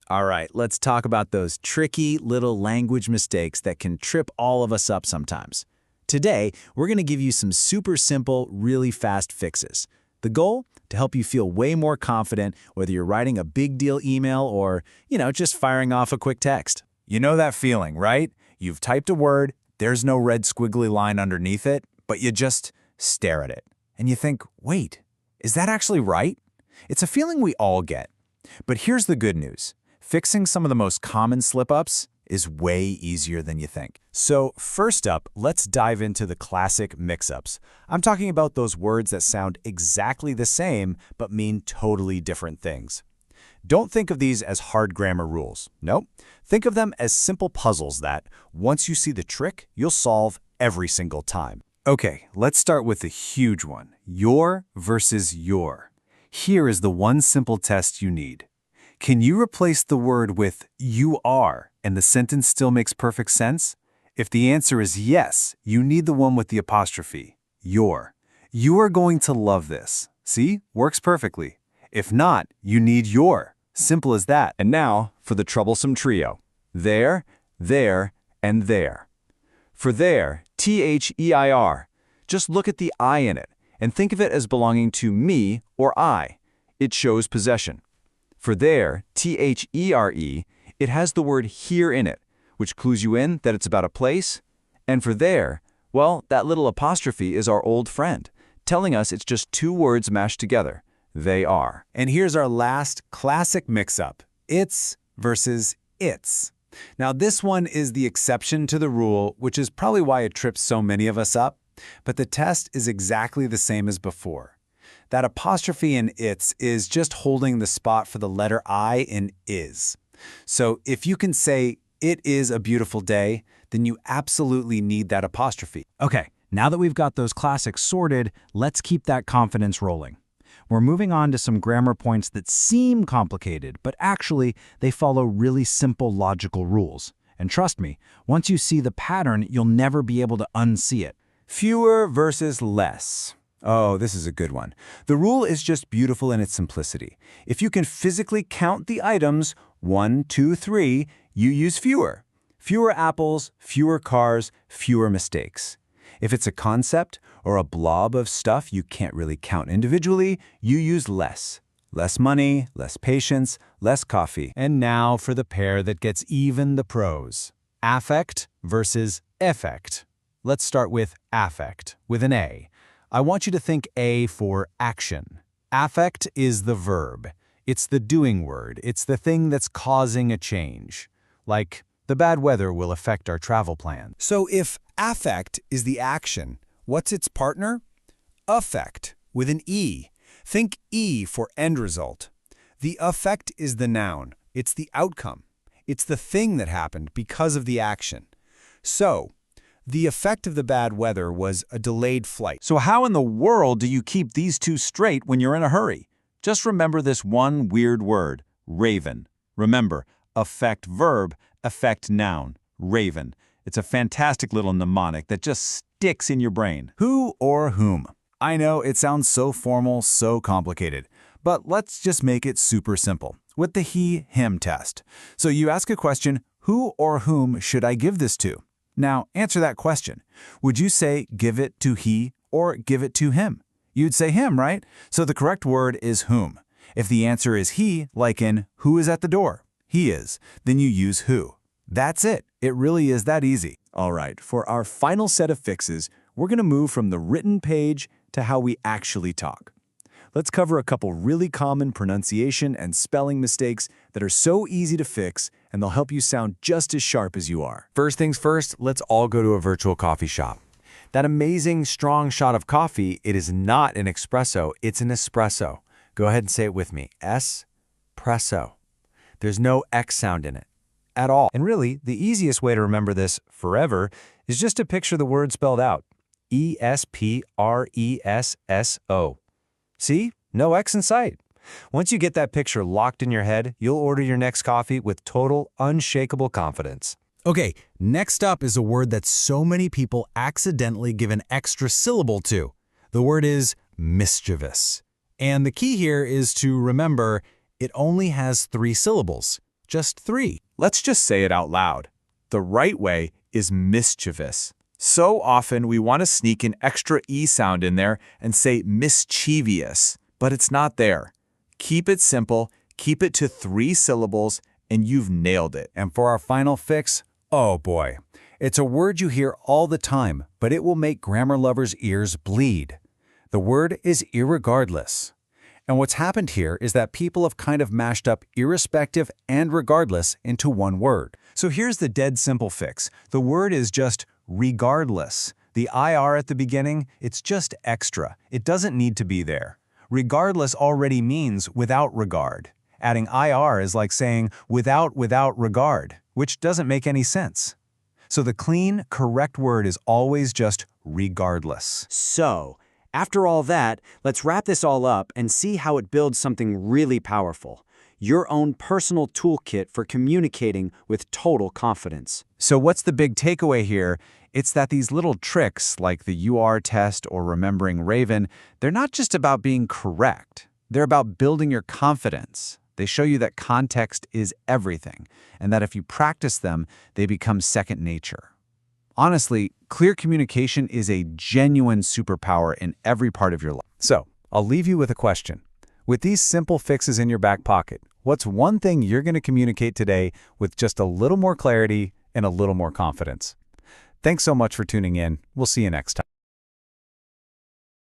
All right, let's talk about those tricky little language mistakes that can trip all of us up sometimes. Today, we're going to give you some super simple, really fast fixes. The goal? To help you feel way more confident whether you're writing a big deal email or, just firing off a quick text. You know that feeling, right? You've typed a word, there's no red squiggly line underneath it, but you just stare at it. And you think, wait, is that actually right? It's a feeling we all get. But here's the good news. Fixing some of the most common slip-ups is way easier than you think. So first up, let's dive into the classic mix-ups. I'm talking about those words that sound exactly the same but mean totally different things. Don't think of these as hard grammar rules. Nope. Think of them as simple puzzles that, once you see the trick, you'll solve every single time. Okay, let's start with the huge one. Your versus your. Here is the one simple test you need. Can you replace the word with you are and the sentence still makes perfect sense? If the answer is yes, you need the one with the apostrophe, your. You are going to love this. See? Works perfectly. If not, you need your. Simple as that. And now for the troublesome trio. There, and there. For there, T-H-E-I-R. Just look at the I in it and think of it as belonging to me or I. It shows possession. For there, T-H-E-R-E, it has the word here in it, which clues you in that it's about a place. And for there, well, that little apostrophe is our old friend, telling us it's just two words mashed together. They are. And here's our last classic mix-up. It's versus its. Now this one is the exception to the rule, which is probably why it trips so many of us up. But the test is exactly the same as before. That apostrophe in its is just holding the spot for the letter I in is. So if you can say, it is a beautiful day, then you absolutely need that apostrophe. Okay, now that we've got those classics sorted, let's keep that confidence rolling. We're moving on to some grammar points that seem complicated, but actually they follow really simple logical rules. And trust me, once you see the pattern, you'll never be able to unsee it. Fewer versus less. Oh, this is a good one. The rule is just beautiful in its simplicity. If you can physically count the items, 1, 2, 3, you use fewer. Fewer apples, fewer cars, fewer mistakes. If it's a concept or a blob of stuff you can't really count individually, you use less. Less money, less patience, less coffee. And now for the pair that gets even the pros. Affect versus effect. Let's start with affect, with an A. I want you to think A for action. Affect is the verb. It's the doing word. It's the thing that's causing a change. Like, the bad weather will affect our travel plan. So if affect is the action, what's its partner? Affect, with an E. Think E for end result. The effect is the noun. It's the outcome. It's the thing that happened because of the action. So, the effect of the bad weather was a delayed flight. So how in the world do you keep these two straight when you're in a hurry? Just remember this one weird word, raven. Remember, affect verb, affect noun, raven. It's a fantastic little mnemonic that just sticks in your brain. Who or whom? I know it sounds so formal, so complicated, but let's just make it super simple with the he, him test. So you ask a question, who or whom should I give this to? Now, answer that question. Would you say give it to he or give it to him? You'd say him, right? So the correct word is whom. If the answer is he, like in who is at the door? He is. Then you use who. That's it. It really is that easy. All right, for our final set of fixes, we're going to move from the written page to how we actually talk. Let's cover a couple really common pronunciation and spelling mistakes that are so easy to fix, and they'll help you sound just as sharp as you are. First things first, let's all go to a virtual coffee shop. That amazing, strong shot of coffee, it is not an espresso, it's an espresso. Go ahead and say it with me. S-presso. There's no X sound in it at all. And really, the easiest way to remember this forever is just to picture the word spelled out. E-S-P-R-E-S-S-O. See? No X in sight. Once you get that picture locked in your head, you'll order your next coffee with total, unshakable confidence. Okay, next up is a word that so many people accidentally give an extra syllable to. The word is mischievous. And the key here is to remember it only has 3 syllables. Just 3. Let's just say it out loud. The right way is mischievous. So often we want to sneak an extra E sound in there and say mischievous, but it's not there. Keep it simple, keep it to 3 syllables, and you've nailed it. And for our final fix, oh boy, it's a word you hear all the time, but it will make grammar lovers' ears bleed. The word is irregardless. And what's happened here is that people have kind of mashed up irrespective and regardless into one word. So here's the dead simple fix. The word is just regardless. The IR at the beginning, it's just extra. It doesn't need to be there. Regardless already means without regard. Adding IR is like saying without regard, which doesn't make any sense. So the clean, correct word is always just regardless. So, after all that, let's wrap this all up and see how it builds something really powerful. Your own personal toolkit for communicating with total confidence. So what's the big takeaway here? It's that these little tricks, like the UR test or remembering Raven, they're not just about being correct. They're about building your confidence. They show you that context is everything, and that if you practice them, they become second nature. Honestly, clear communication is a genuine superpower in every part of your life. So, I'll leave you with a question. With these simple fixes in your back pocket, what's one thing you're going to communicate today with just a little more clarity and a little more confidence? Thanks so much for tuning in. We'll see you next time.